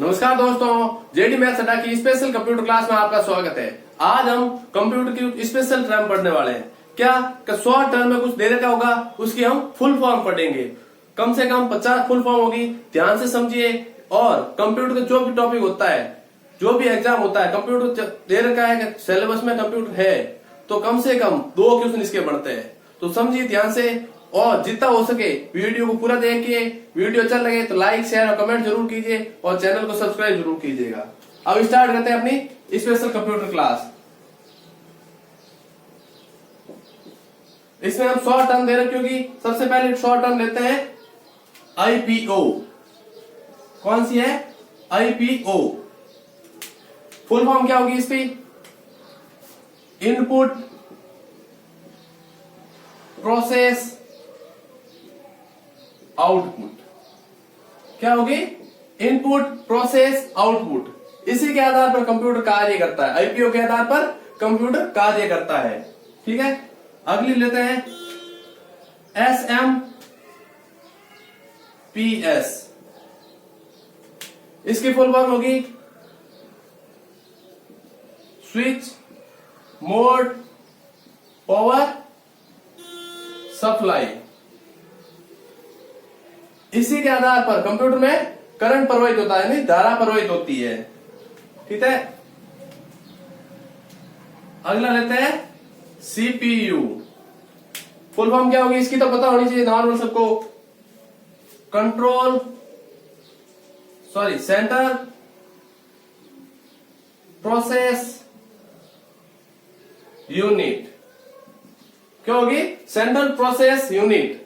नमस्कार दोस्तों, JD maths अड्डा की स्पेशल कंप्यूटर क्लास में आपका स्वागत है। आज हम कंप्यूटर की स्पेशल टर्म पढ़ने वाले हैं। क्या शॉर्ट टर्म में कुछ दे रखा होगा, उसकी हम फुल फॉर्म पढ़ेंगे। कम से कम 50 फुल फॉर्म होगी, ध्यान से समझिए। और कंप्यूटर का जो भी टॉपिक होता है, जो भी एग्जाम होता है, कंप्यूटर दे रखा है कि सिलेबस में कंप्यूटर है तो कम से कम 2 क्वेश्चन इसके बढ़ते हैं। तो समझिए ध्यान से और जितना हो सके वीडियो को पूरा देखिए। वीडियो अच्छा लगे तो लाइक शेयर और कमेंट जरूर कीजिए और चैनल को सब्सक्राइब जरूर कीजिएगा। अब स्टार्ट करते हैं अपनी स्पेशल कंप्यूटर क्लास। इसमें हम शॉर्ट टर्म दे रखे होगी। सबसे पहले शॉर्ट टर्म लेते हैं आईपीओ। कौन सी है? आईपीओ। फुल फॉर्म क्या होगी इसकी? Input process output. क्या होगी? Input process output. इसी के आधार पर कंप्यूटर कार्य करता है। आईपीओ के आधार पर कंप्यूटर कार्य करता है। ठीक है, अगली लेते हैं एसएमपीएस। इसकी फुल फॉर्म होगी स्विच मोड पावर सप्लाई। इसी के आधार पर कंप्यूटर में करंट प्रवाहित होता है, नहीं धारा प्रवाहित होती है। ठीक है, अगला लेते हैं सीपीयू। फुल फॉर्म क्या होगी इसकी तो पता होनी चाहिए नॉर्मल सबको। Centre process unit. क्या होगी? Central process unit.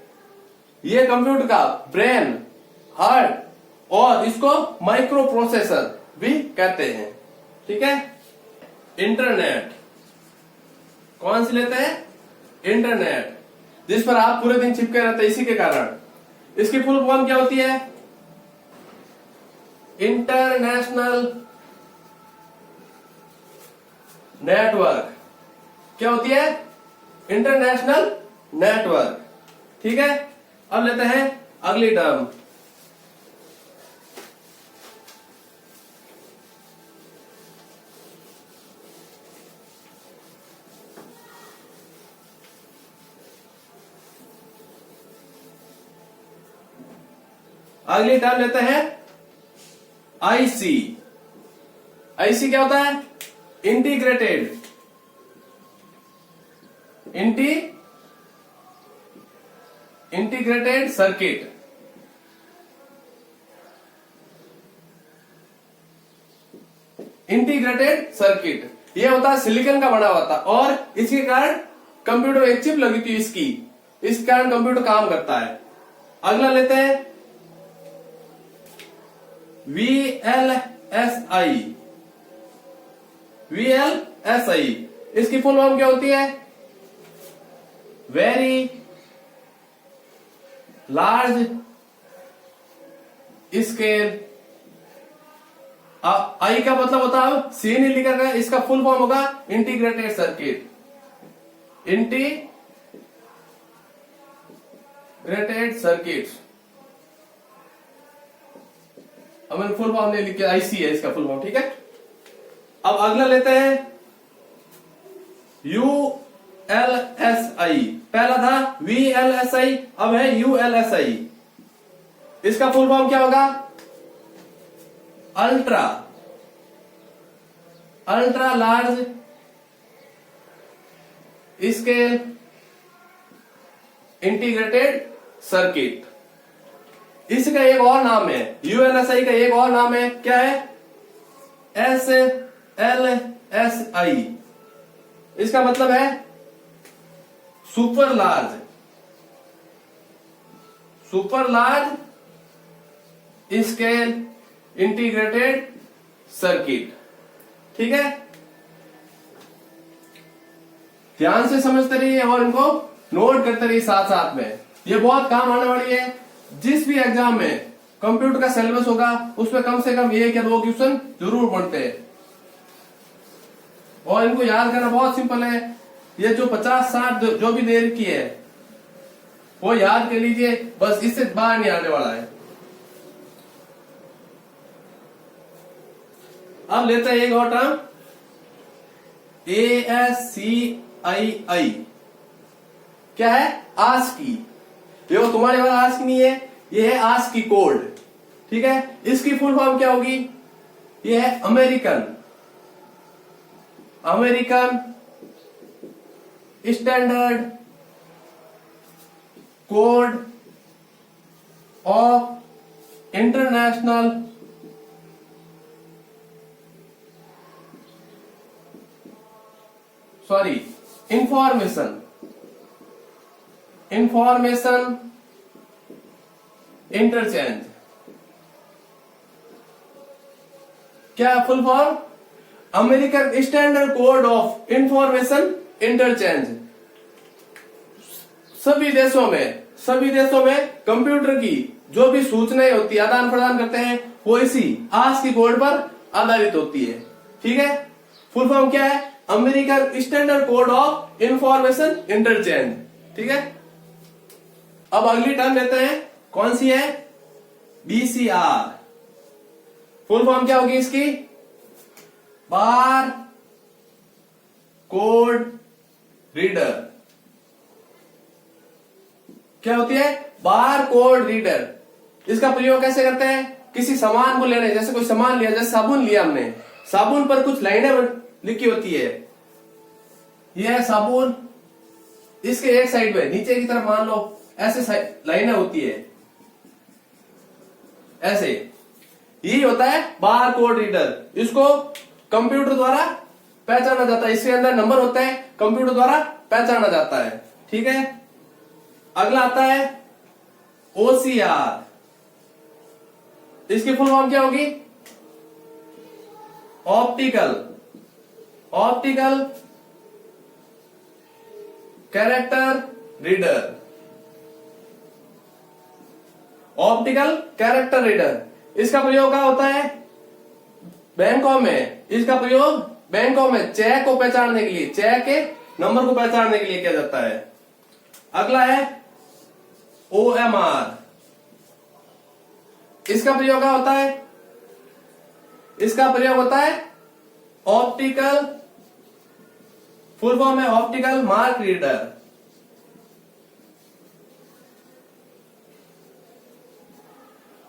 ये कंप्यूटर का ब्रेन, हार्ट और इसको माइक्रो प्रोसेसर भी कहते हैं। ठीक है, इंटरनेट। कौन सी लेते हैं? इंटरनेट, जिस पर आप पूरे दिन चिपके रहते हैं। इसी के कारण इसकी फुल फॉर्म क्या होती है? International network. क्या होती है? International network. ठीक है, अब लेते हैं अगली टर्म लेते हैं आईसी। आईसी क्या होता है? Integrated integrated circuit. Integrated circuit ये होता है सिलिकॉन का बना हुआ था और इसके कारण कंप्यूटर में एक चिप लगी थी इसकी, इस कारण कंप्यूटर काम करता है। अगला लेते हैं वीएलएसआई। वीएलएसआई इसकी फुल फॉर्म क्या होती है? Very large scale. आई का मतलब होता है, सी नहीं लिखा गया, इसका फुल फॉर्म होगा इंटीग्रेटेड सर्किट। Integrated circuit. अब मैंने फुल फॉर्म नहीं लिखा, आईसी है इसका फुल फॉर्म। ठीक है, अब अगला लेते हैं यूएलएसआई। पहला था वीएलएसआई, अब है यूएलएसआई। इसका फुल फॉर्म क्या होगा? Ultra large scale integrated circuit. इसका एक और नाम है, यूएलएसआई का एक और नाम है। क्या है? एसएलएसआई। इसका मतलब है super large scale integrated circuit. ठीक है, ध्यान से समझते रहिए और इनको नोट करते रहिए साथ साथ में। ये बहुत काम आने वाली है। जिस भी एग्जाम में कंप्यूटर का सिलेबस होगा उसमें कम से कम 1 या 2 क्वेश्चन जरूर बनते हैं और इनको याद करना बहुत सिंपल है। ये जो 50-60 जो भी दे रखी है वो याद कर लीजिए, बस इससे बाहर नहीं आने वाला है। अब लेते हैं एक और टर्म ASCII। क्या है? ASCII। देखो तुम्हारे पास ASCII नहीं है, ये है ASCII कोड। ठीक है, इसकी फुल फॉर्म क्या होगी? ये है American standard code of international information interchange. क्या full form? American standard code of information interchange. सभी देशों में कंप्यूटर की जो भी सूचनाएं होती है, आदान प्रदान करते हैं, वो इसी ASCII कोड पर आधारित होती है। ठीक है, फुल फॉर्म क्या है? American standard code of information interchange. ठीक है, अब अगली टर्म लेते हैं, कौन सी है? BCR। फुल फॉर्म क्या होगी इसकी? Bar code reader. क्या होती है? Bar code reader. इसका प्रयोग कैसे करते हैं? किसी सामान को लेने, जैसे कोई सामान लिया, जैसे साबुन लिया हमने, साबुन पर कुछ लाइनें लिखी होती है। यह है साबुन, इसके एक साइड में नीचे की तरफ मान लो ऐसे लाइनें होती है, ऐसे। यही होता है बार कोड रीडर। इसको कंप्यूटर द्वारा पहचाना जाता है, इसके अंदर नंबर होते हैं, कंप्यूटर द्वारा पहचाना जाता है। ठीक है, अगला आता है OCR। इसकी फुल फॉर्म क्या होगी? Optical character reader. Optical character reader. इसका प्रयोग क्या होता है? बैंकों में। इसका प्रयोग बैंकों में चेक को पहचानने के लिए, चेक के नंबर को पहचानने के लिए किया जाता है। अगला है OMR। इसका प्रयोग क्या होता है? इसका प्रयोग होता है ऑप्टिकल, फुल फॉर्म है optical mark reader.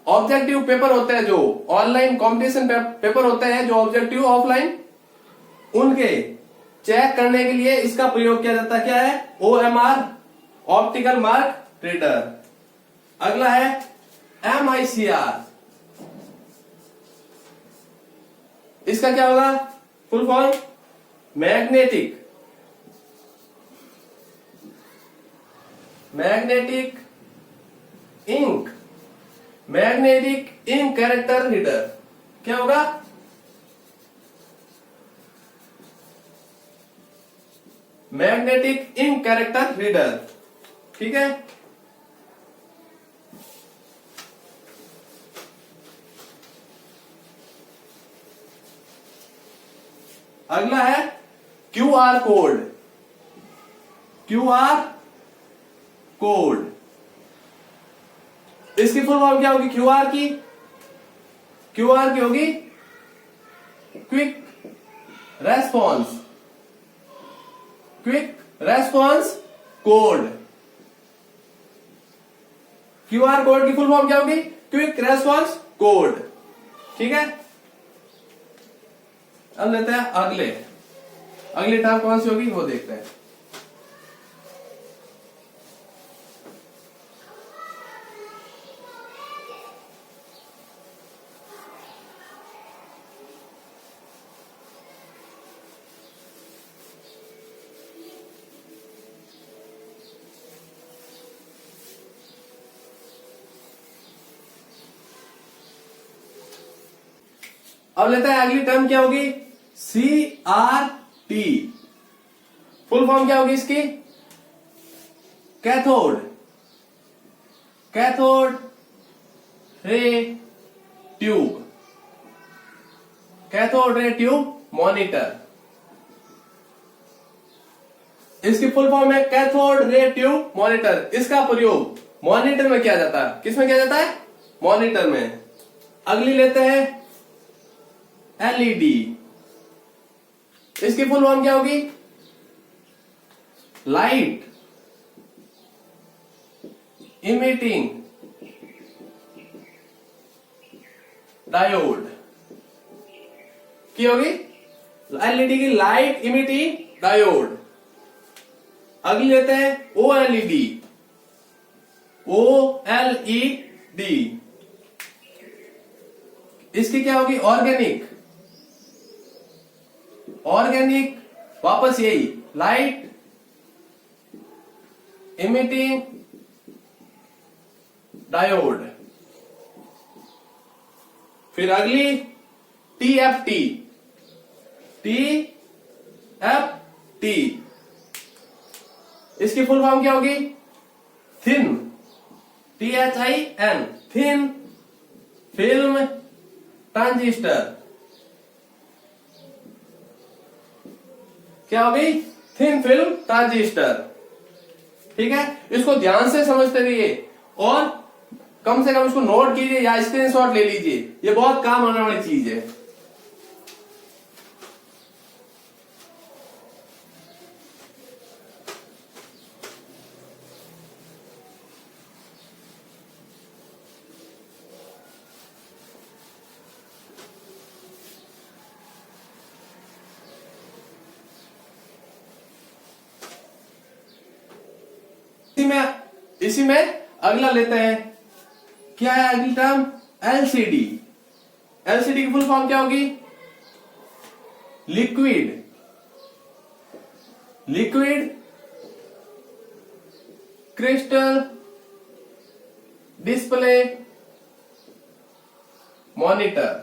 Objective paper होते हैं, जो ऑनलाइन कंपटीशन पेपर होते हैं, जो ऑब्जेक्टिव ऑफलाइन, उनके चेक करने के लिए इसका प्रयोग किया जाता है। क्या है? OMR, optical mark reader. अगला है MICR। इसका क्या होगा? Full form magnetic ink character reader. क्या होगा? Magnetic ink character reader. ठीक है, अगला है QR कोड। इसकी फुल फॉर्म क्या होगी? QR की होगी quick response code. QR code की फुल फॉर्म क्या होगी? Quick response code. ठीक है, अब लेते हैं अगली टर्म कौन सी होगी वो देखते हैं। अब लेते हैं अगली टर्म क्या होगी? CRT। फुल फॉर्म क्या होगी इसकी? Cathode ray tube monitor. इसकी फुल फॉर्म है कैथोड रे ट्यूब मॉनिटर। इसका प्रयोग मॉनिटर में किया जाता है। किसमें किया जाता है? मॉनिटर में। अगली लेते हैं एलईडी। इसकी फुल फॉर्म क्या होगी? लाइट इमिटिंग डायोड की होगी, एलईडी की लाइट इमिटिंग डायोड। अगली लेते हैं ओएलईडी। ओएलईडी इसकी क्या होगी? ऑर्गेनिक। ऑर्गेनिक वापस यही लाइट इमिटिंग डायोड। फिर अगली टीएफटी। टीएफटी इसकी फुल फॉर्म क्या होगी? Thin, THIN, thin film transistor. क्या होगी? Thin film transistor. ठीक है, इसको ध्यान से समझते रहिए और कम से कम इसको नोट कीजिए या स्क्रीनशॉट ले लीजिए, ये बहुत काम आने वाली चीज है। इसी में अगला लेते हैं, क्या है अगली टर्म? एलसीडी। एलसीडी की फुल फॉर्म क्या होगी? Liquid crystal display monitor.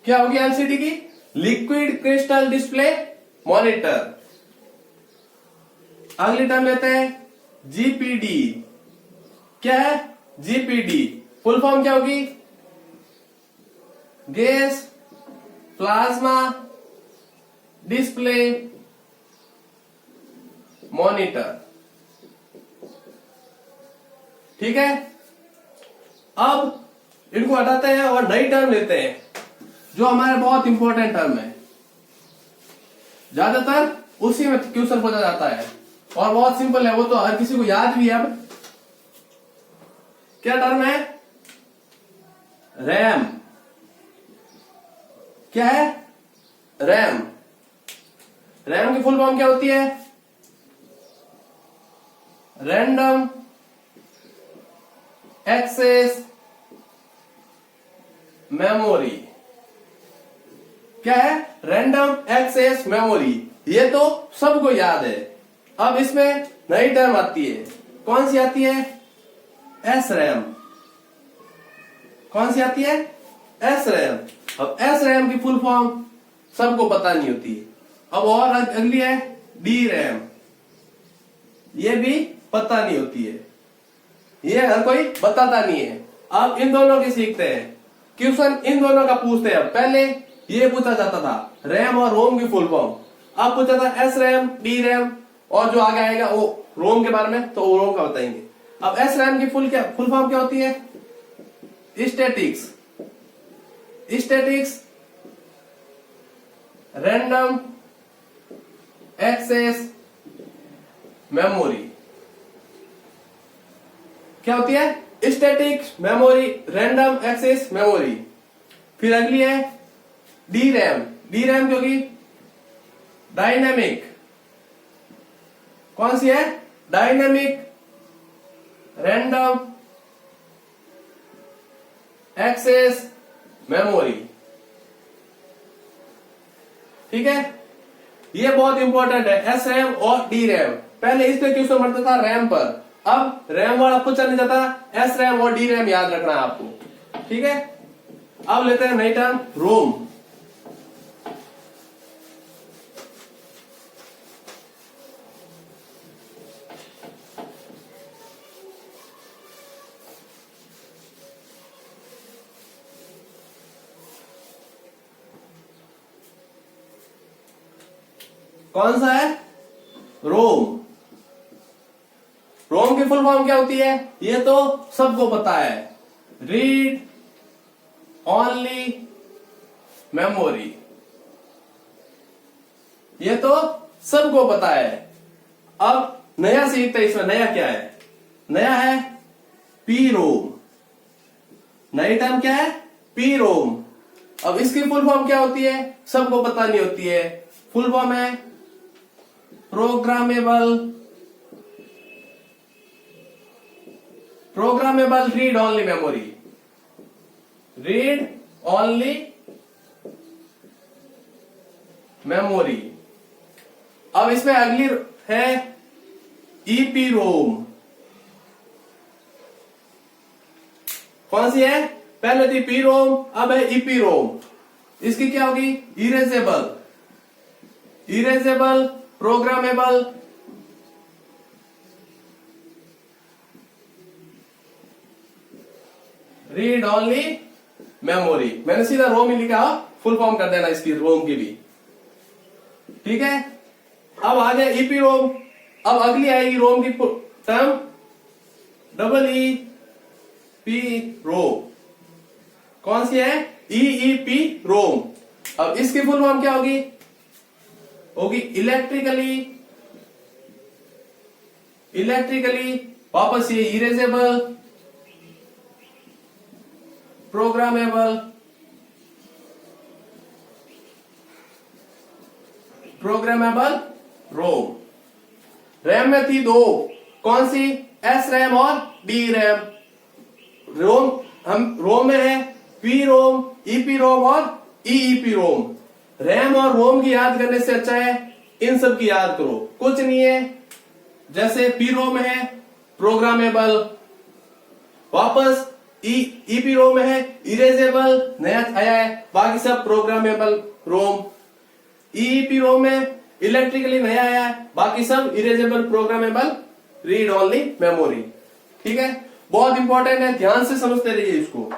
क्या होगी एलसीडी की? Liquid crystal display monitor. अगली टर्म लेते हैं जीपीडी। क्या है? जीपीडी फुल फॉर्म क्या होगी? Gas plasma display monitor. ठीक है, अब इनको हटाते हैं और नई टर्म लेते हैं जो हमारे बहुत इंपॉर्टेंट टर्म है, ज्यादातर उसी में क्वेश्चन पूछा जाता है और बहुत सिंपल है, वो तो हर किसी को याद भी है। अब क्या टर्म है? रैम। क्या है? रैम। रैम की फुल फॉर्म क्या होती है? Random access memory. क्या है? Random access memory. ये तो सबको याद है। अब इसमें नई टर्म आती है, कौन सी आती है? S RAM. कौन सी आती है? S RAM. अब एस रैम की फुल फॉर्म सबको पता नहीं होती। अब और अगली है डी रैम, ये भी पता नहीं होती है, ये हर कोई बताता नहीं है। अब इन दोनों की सीखते हैं, क्वेश्चन इन दोनों का पूछते हैं। पहले ये पूछा जाता था रैम और रोम की फुल फॉर्म, अब पूछा था एस रैम, डी रैम, और जो आगे आएगा वो रोम के बारे में, तो वो रोम का बताएंगे। अब एस रैम की फुल फॉर्म क्या होती है? Statics random access memory. क्या होती है? Static memory, random access memory. फिर अगली है डी रैम। डी रैम क्योंकि डायनेमिक। कौन सी है? Dynamic random access memory. ठीक है, ये बहुत इंपॉर्टेंट है, एस रैम और डी रैम। पहले इस पे क्वेश्चन बनता था रैम पर, अब रैम वाला पूछा नहीं जाता, एस रैम और डी रैम याद रखना है आपको। ठीक है, अब लेते हैं नई टर्म रोम। कौन सा है? रोम। रोम की फुल फॉर्म क्या होती है? ये तो सबको पता है, रीड ओनली मेमोरी। ये तो सबको पता है। अब नया सीखते हैं, इसमें नया क्या है? नया है पी रोम। नई टर्म क्या है? P ROM. अब इसकी फुल फॉर्म क्या होती है? सबको पता नहीं होती है। फुल फॉर्म है programmable read only memory. Read only memory. अब इसमें अगली है ईपी रोम। कौन सी है? पहले थी पी रोम, अब है ईपी रोम। इसकी क्या होगी? Erasable programmable read only memory. मैंने सीधा रोम ही लिखा, फुल फॉर्म कर देना इसकी रोम की भी। ठीक है, अब आ गया ईपी रोम। अब अगली आएगी रोम की टर्म EEP रोम। कौन सी है? EEP रोम। अब इसकी फुल फॉर्म क्या होगी? इलेक्ट्रिकली वापस ये इरेजेबल प्रोग्रामेबल रोम। रैम में थी दो, कौन सी? एस रैम और डी रैम। रोम में है पी रोम, ईपी रोम और ईईपी रोम। रैम और रोम की याद करने से अच्छा है इन सब की याद करो, कुछ नहीं है। जैसे पी रोम है प्रोग्रामेबल, वापस ईपी रोम है इरेजेबल, नया आया है, बाकी सब प्रोग्रामेबल रोम। ईईपी रोम में इलेक्ट्रिकली नया आया है, बाकी सब erasable programmable read only memory. ठीक है, बहुत इंपॉर्टेंट है, ध्यान से समझते रहिए इसको।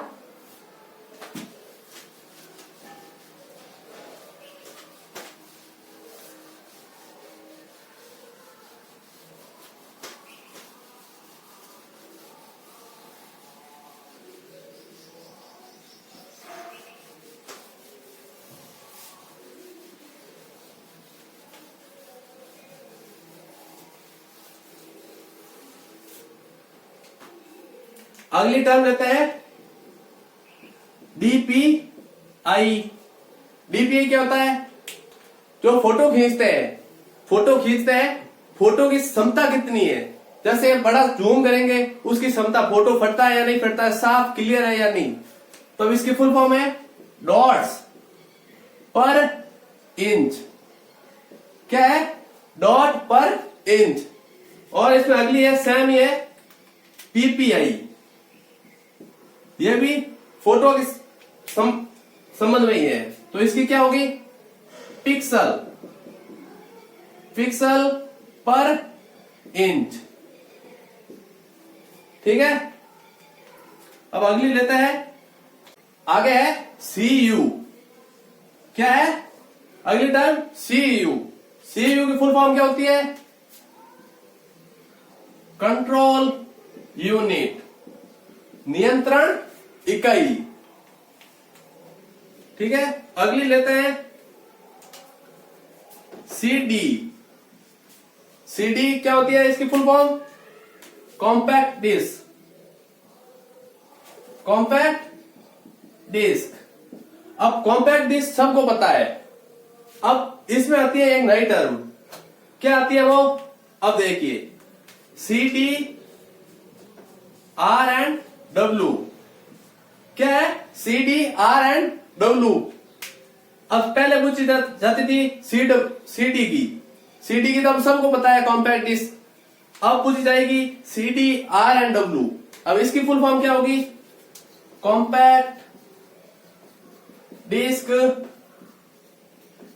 अगली टर्म लेते हैं डीपीआई। डीपीआई क्या होता है? जो फोटो खींचते हैं, फोटो की क्षमता कितनी है। जैसे बड़ा जूम करेंगे, उसकी क्षमता, फोटो फटता है या नहीं फटता है, साफ क्लियर है या नहीं। तो इसकी फुल फॉर्म है डॉट्स पर इंच। क्या है? डॉट पर इंच। और इसमें अगली है सेम, ये पीपीआई। यह भी फोटो के संबंध में ही है। तो इसकी क्या होगी? पिक्सल पर इंच। ठीक है, अब अगली लेते हैं। आगे है सीयू। क्या है अगली टर्म? सीयू। सीयू की फुल फॉर्म क्या होती है? कंट्रोल यूनिट, नियंत्रण इकाई। ठीक है, अगली लेते हैं सीडी। सीडी क्या होती है इसकी फुल फॉर्म? Compact disc. अब कॉम्पैक्ट डिस्क सबको पता है। अब इसमें आती है एक नई टर्म। क्या आती है वो? अब देखिए, CD R एंड W। क्या है? CD R and W। अब पहले पूछी जाती थी CD की तो अब सबको पता है कॉम्पैक्ट डिस्क। अब पूछी जाएगी CD R एंड W। अब इसकी फुल फॉर्म क्या होगी? Compact disc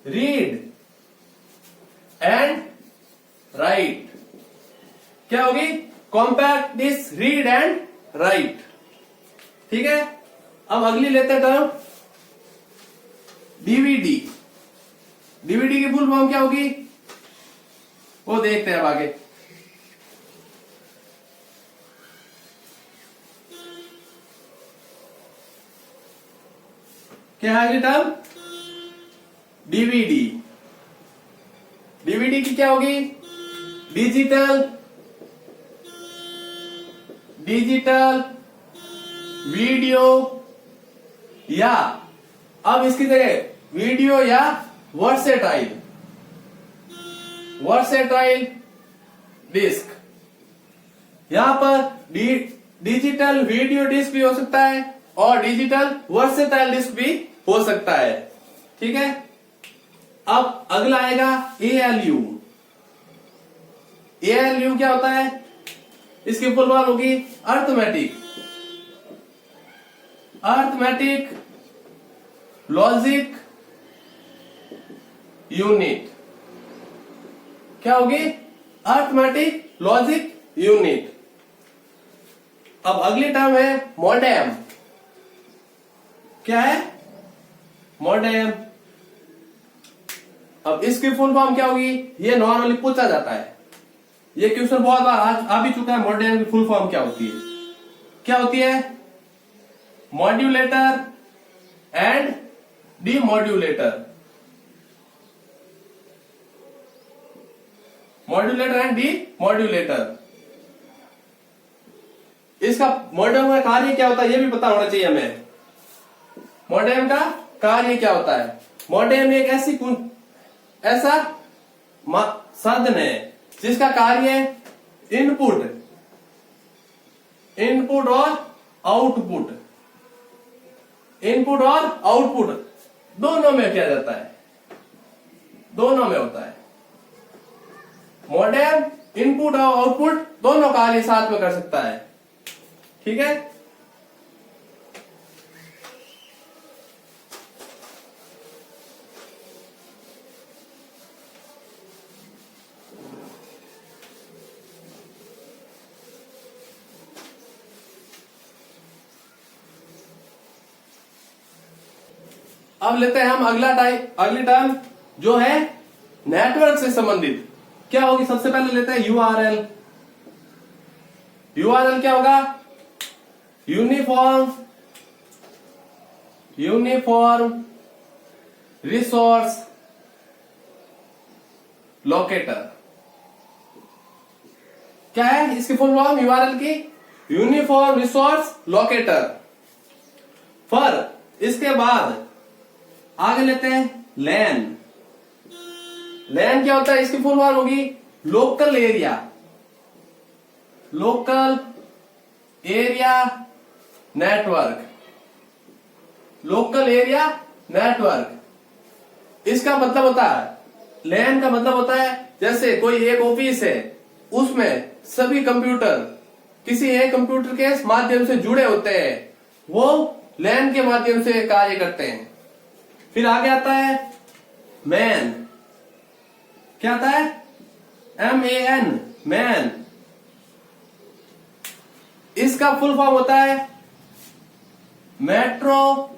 read and write. क्या होगी? Compact disc read and write. ठीक है, अब अगली लेते हैं टर्म डीवीडी। डीवीडी की फुल फॉर्म क्या होगी वो देखते हैं अब आगे। क्या है अगली टर्म? डीवीडी। डीवीडी की क्या होगी? डिजिटल वीडियो, या अब इसकी जगह वीडियो या वर्सेटाइल डिस्क। यहां पर डिजिटल वीडियो डिस्क भी हो सकता है और डिजिटल वर्सेटाइल डिस्क भी हो सकता है। ठीक है, अब अगला आएगा ALU। ALU क्या होता है? इसकी फुल फॉर्म होगी अर्थमेटिक लॉजिक यूनिट। क्या होगी? Arithmetic logic unit. अब अगली टर्म है मॉडेम। क्या है? मॉडेम। अब इसकी फुल फॉर्म क्या होगी? ये नॉर्मली पूछा जाता है, ये क्वेश्चन बहुत बार आज आ भी चुका है। मॉडेम की फुल फॉर्म क्या होती है? क्या होती है? Modulator and demodulator. Modulator and demodulator. इसका मॉडेम का कार्य क्या होता है ये भी पता होना चाहिए हमें। मॉडेम का कार्य क्या होता है? मॉडेम एक ऐसा साधन है जिसका कार्य इनपुट और आउटपुट दोनों में किया जाता है, दोनों में होता है। मॉडेम इनपुट और आउटपुट दोनों कार्य साथ में कर सकता है। ठीक है, अब लेते हैं हम अगली टर्म जो है नेटवर्क से संबंधित। क्या होगी? सबसे पहले लेते हैं URL। URL क्या होगा? Uniform resource locator. क्या है इसकी फुल फॉर्म URL की? Uniform resource locator. फिर इसके बाद आगे लेते हैं लैन। लैन क्या होता है? इसकी फुल फॉर्म होगी लोकल एरिया नेटवर्क। इसका मतलब होता है, लैन का मतलब होता है जैसे कोई एक ऑफिस है, उसमें सभी कंप्यूटर किसी एक कंप्यूटर के माध्यम से जुड़े होते हैं, वो लैन के माध्यम से कार्य करते हैं। फिर आगे आता है मैन। क्या आता है? MAN, man. इसका फुल फॉर्म होता है मेट्रोपॉलिटन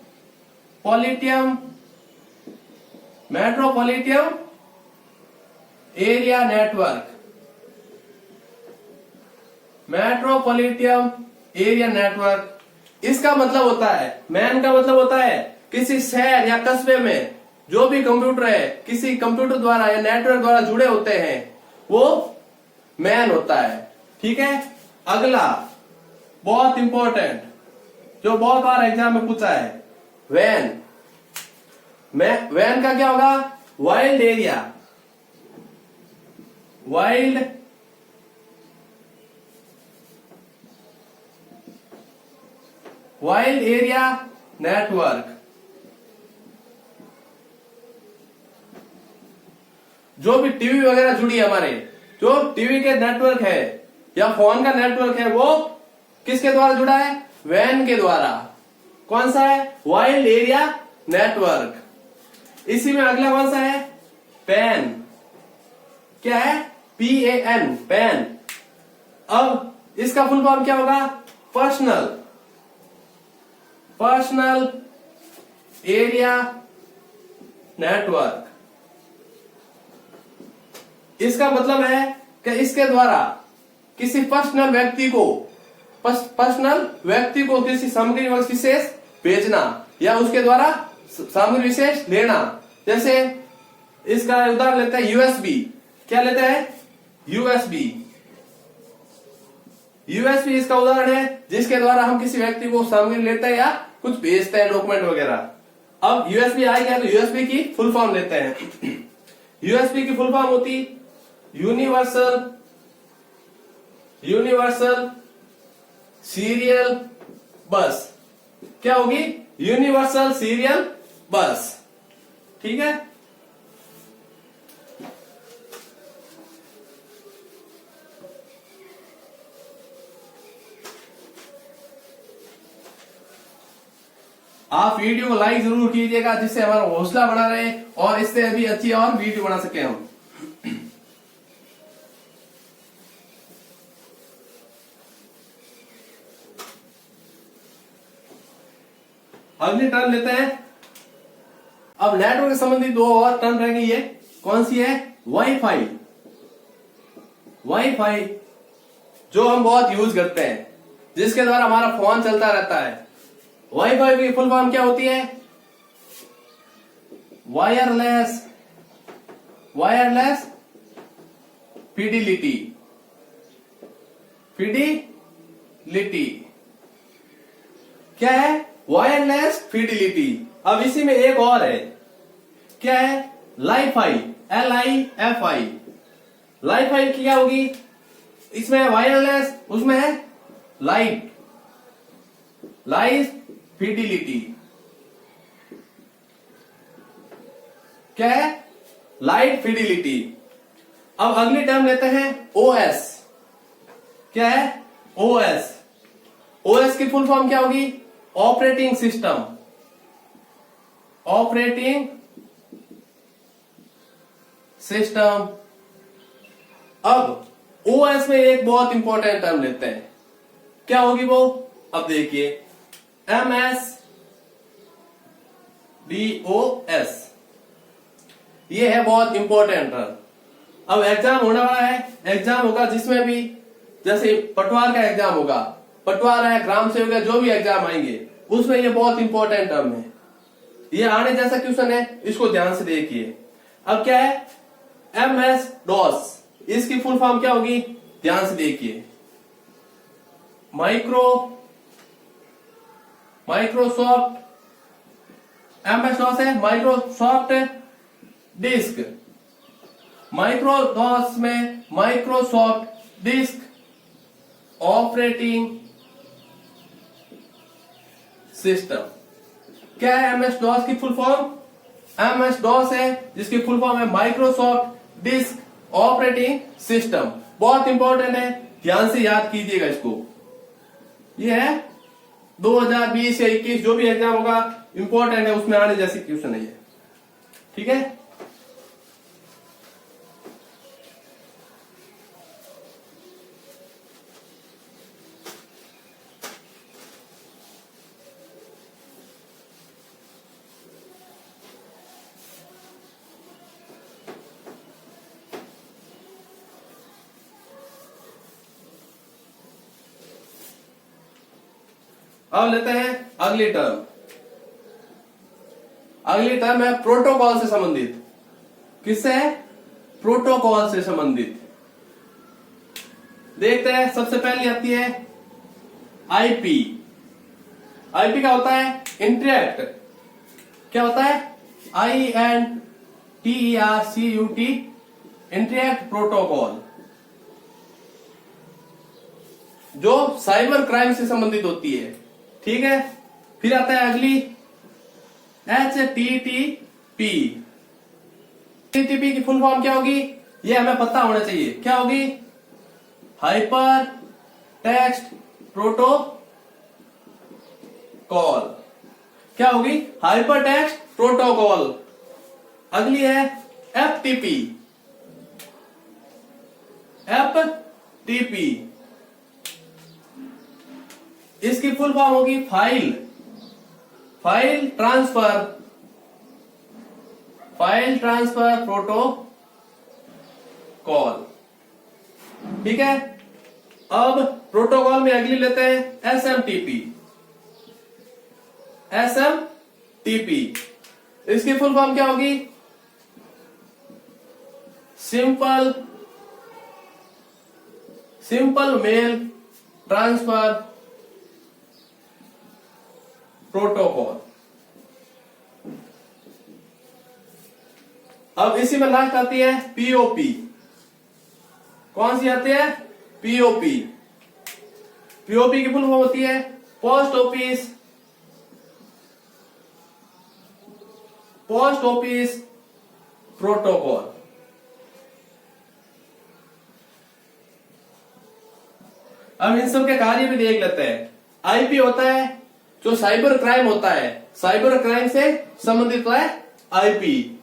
एरिया नेटवर्क। इसका मतलब होता है, मैन का मतलब होता है किसी शहर या कस्बे में जो भी कंप्यूटर है किसी कंप्यूटर द्वारा या नेटवर्क द्वारा जुड़े होते हैं, वो मैन होता है। ठीक है, अगला बहुत इंपॉर्टेंट जो बहुत बार एग्जाम में पूछा है, वैन। वैन का क्या होगा? Wild area network. जो भी टीवी वगैरह जुड़ी है, हमारे जो टीवी के नेटवर्क है या फोन का नेटवर्क है, वो किसके द्वारा जुड़ा है? वैन के द्वारा। कौन सा है? Wild area network. इसी में अगला कौन सा है? पैन। क्या है? PAN, pan. अब इसका फुल फॉर्म क्या होगा? Personal area network. इसका मतलब है कि इसके द्वारा किसी पर्सनल व्यक्ति को किसी सामग्री विशेष भेजना या उसके द्वारा सामग्री विशेष लेना, जैसे इसका उदाहरण लेते हैं यूएसबी। क्या लेते हैं? यूएसबी। यूएसबी इसका उदाहरण है जिसके द्वारा हम किसी व्यक्ति को सामग्री लेते हैं या कुछ भेजते हैं, डॉक्यूमेंट वगैरह। अब यूएसबी आ गया तो यूएसबी की फुल फॉर्म लेते हैं। यूएसबी की फुल फॉर्म होती यूनिवर्सल सीरियल बस। क्या होगी? यूनिवर्सल सीरियल बस। ठीक है। आप वीडियो को लाइक जरूर कीजिएगा जिससे हमारा हौसला बना रहे और इससे भी अच्छी और वीडियो बना सके हम। अगली टर्म लेते हैं। अब नेटवर्क से संबंधित दो और टर्म रह गई है। कौन सी है? वाईफाई। वाईफाई जो हम बहुत यूज करते हैं, जिसके द्वारा हमारा फोन चलता रहता है। वाईफाई की फुल फॉर्म क्या होती है? Wireless fidelity. क्या है? Wireless fidelity. अब इसी में एक और है। क्या है? लाइफाई। LIFI। लाइफाई की क्या होगी? इसमें है वायरलेस, उसमें है लाइट फिडिलिटी। क्या है? Light fidelity. अब अगली टर्म लेते हैं OS। क्या है? OS की फुल फॉर्म क्या होगी? Operating system. अब OS में एक बहुत इंपॉर्टेंट टर्म लेते हैं। क्या होगी वो? अब देखिए, MS-DOS। ये है बहुत इंपॉर्टेंट टर्म। अब एग्जाम होने वाला है। एग्जाम होगा जिसमें भी, जैसे पटवार का एग्जाम होगा, पटवार है, ग्राम सेवक है, जो भी एग्जाम आएंगे उसमें ये बहुत इंपॉर्टेंट टर्म है। ये आने जैसा क्वेश्चन है, इसको ध्यान से देखिए। अब क्या है? MS-DOS। इसकी फुल फॉर्म क्या होगी? ध्यान से देखिए। माइक्रोसॉफ्ट। MS-DOS है माइक्रोसॉफ्ट डिस्क। माइक्रोडॉस में माइक्रोसॉफ्ट डिस्क ऑपरेटिंग सिस्टम। क्या है MS-DOS की फुल फॉर्म? MS-DOS है जिसकी फुल फॉर्म है माइक्रोसॉफ्ट डिस्क ऑपरेटिंग सिस्टम। बहुत इंपॉर्टेंट है, ध्यान से याद कीजिएगा इसको। ये है 2020 या 21 जो भी एग्जाम होगा, इंपॉर्टेंट है, उसमें आने जैसी क्वेश्चन है ये। ठीक है। अब लेते हैं अगली टर्म। अगली टर्म है प्रोटोकॉल से संबंधित। किससे है? प्रोटोकॉल से संबंधित। देखते हैं, सबसे पहले आती है आईपी। आईपी क्या होता है? इंटरैक्ट। क्या होता है? INTERCUT, इंटरैक्ट प्रोटोकॉल, जो साइबर क्राइम से संबंधित होती है। ठीक है। फिर आता है अगली HTTP। HTTP की फुल फॉर्म क्या होगी? ये हमें पता होना चाहिए। क्या होगी? Hyper text protocol. क्या होगी? Hyper text protocol. अगली है FTP। इसकी फुल फॉर्म होगी फाइल ट्रांसफर प्रोटोकॉल। ठीक है। अब प्रोटोकॉल में अगली लेते हैं SMTP। इसकी फुल फॉर्म क्या होगी? Simple mail transfer protocol. अब इसी में लास्ट आती है पीओपी। कौन सी आती है? पीओपी। पीओपी की फुल फॉर्म होती है पोस्ट ऑफिस प्रोटोकॉल। अब इन सब के कार्य भी देख लेते हैं। आईपी होता है जो साइबर क्राइम होता है, साइबर क्राइम से संबंधित है आईपी,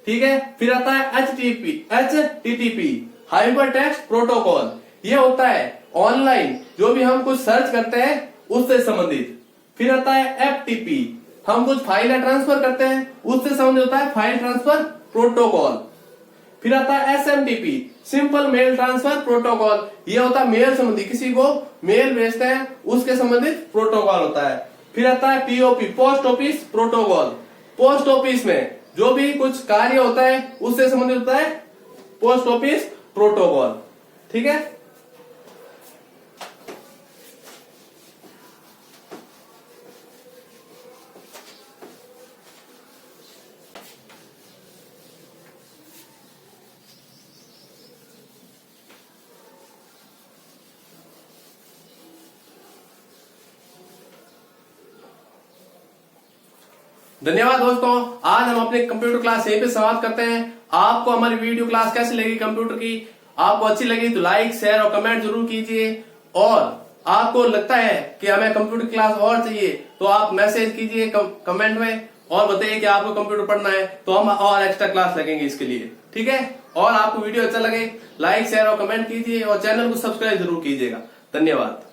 ठीक है। फिर आता है एचटीटीपी हाइपर टेक्स्ट प्रोटोकॉल। ये होता है ऑनलाइन जो भी हम कुछ सर्च करते हैं उससे संबंधित। फिर आता है एफटीपी, हम कुछ फाइलें ट्रांसफर करते हैं उससे संबंधित होता है फाइल ट्रांसफर प्रोटोकॉल। फिर आता है SMTP simple mail transfer protocol. ये होता है मेल संबंधी, किसी को मेल भेजते हैं उसके संबंधित प्रोटोकॉल होता है। फिर आता है POP post office protocol. Post office में जो भी कुछ कार्य होता है उससे संबंधित होता है पोस्ट ऑफिस प्रोटोकॉल, ठीक है। धन्यवाद दोस्तों, आज हम अपने कंप्यूटर क्लास यहीं पे समाप्त करते हैं। आपको हमारी वीडियो क्लास कैसी लगी कंप्यूटर की? आपको अच्छी लगी तो लाइक शेयर और कमेंट जरूर कीजिए। और आपको लगता है कि हमें कंप्यूटर क्लास और चाहिए तो आप मैसेज कीजिए कमेंट में और बताइए कि आपको कंप्यूटर पढ़ना है, तो हम और एक्स्ट्रा क्लास लगेंगे इसके लिए, ठीक है। और आपको वीडियो अच्छा लगे लाइक शेयर और कमेंट कीजिए और चैनल को सब्सक्राइब जरूर कीजिएगा। धन्यवाद।